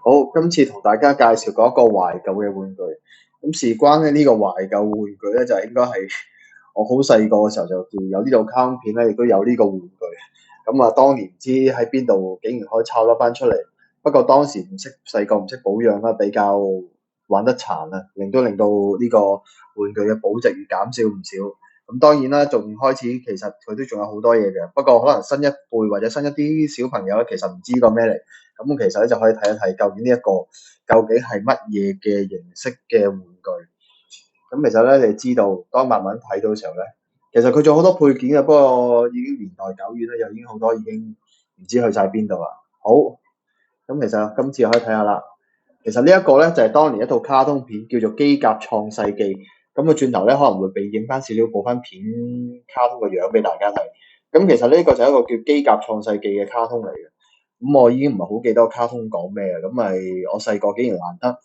好，今次同大家介紹嗰一個懷舊嘅玩具。咁事關咧呢個懷舊玩具咧，就應該係我好細個嘅時候就叫有呢套卡通片咧，亦都有呢個玩具。咁啊，當年唔知喺邊度竟然可以抄得翻出嚟。不過當時唔識細個唔識保養啦，比較玩得殘啊，令到呢個玩具嘅保值減少唔少。咁當然啦，仲開始其實佢都仲有好多嘢嘅。不過可能新一輩或者新一啲小朋友咧，其實唔知個咩嚟。咁其實咧就可以睇一睇究竟呢一個究竟係乜嘢嘅形式嘅玩具。咁其實咧你知道，當慢慢睇到嘅時候咧，其實佢仲有好多配件嘅，不過已經年代久遠啦，又已經好多已經唔知去晒邊度啦。好，咁其實今次可以睇下啦。其實呢一個咧就係當年一套卡通片叫做《機甲創世記》。咁個轉頭咧可能會被影翻少少補翻片卡通嘅樣俾大家睇。咁其實呢個就係一個叫《機甲創世記》嘅卡通嚟嘅。咁我已經唔係好記得個卡通講咩啦，咁咪我細個竟然難得，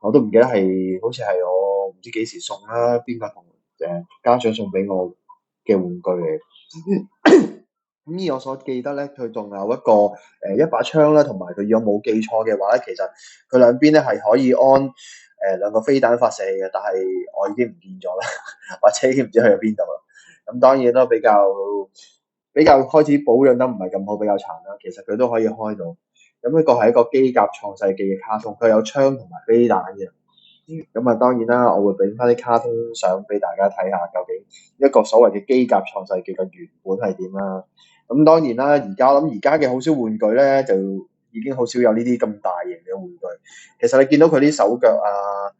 我都唔記得係好似係我唔知幾時送啦，邊個同家長送俾我嘅玩具嚟。咁依我所記得咧，佢仲有一個一把槍啦，同埋佢如果冇記錯嘅話咧，其實佢兩邊咧係可以安兩個飛彈發射嘅，但係我已經唔見咗啦，或者已經唔知去咗邊度啦。咁當然都比較開始保養得唔係咁好，比較殘啦。其實佢都可以開到。咁呢個係一個機甲創世記嘅卡通，佢有槍同埋飛彈嘅。咁啊，當然啦，我會俾翻啲卡通相俾大家睇下，究竟一個所謂嘅機甲創世記嘅原本係點啦。咁當然啦，而家嘅好少玩具咧，就已經好少有呢啲咁大型嘅玩具。其實你見到佢啲手腳啊、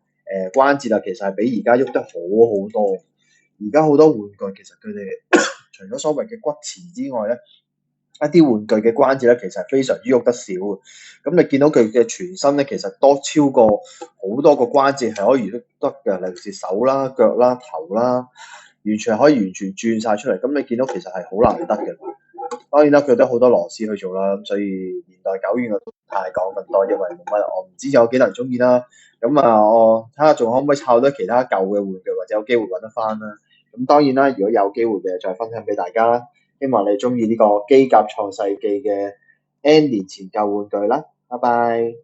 關節啊，其實係比而家喐得好好多。而家好多玩具其實佢哋除咗所謂嘅骨刺之外咧，一啲玩具嘅關節咧，其實係非常之喐得少嘅。咁你見到佢嘅全身咧，其實多超過好多個關節係可以喐得嘅，例如是手啦、腳啦、頭啦，完全係可以完全轉晒出嚟。咁你見到其實係好難得嘅。當然啦，佢都好多螺絲去做啦，咁所以年代久遠我都唔太講咁多，因為冇乜我唔知有幾多人中意啦。咁啊，我睇下仲可唔可以抄到其他舊嘅玩具，或者有機會揾得翻啦。咁當然啦，如果有機會嘅再分享俾大家啦。希望你中意呢個機甲創世記嘅 N 年前舊玩具啦，拜拜。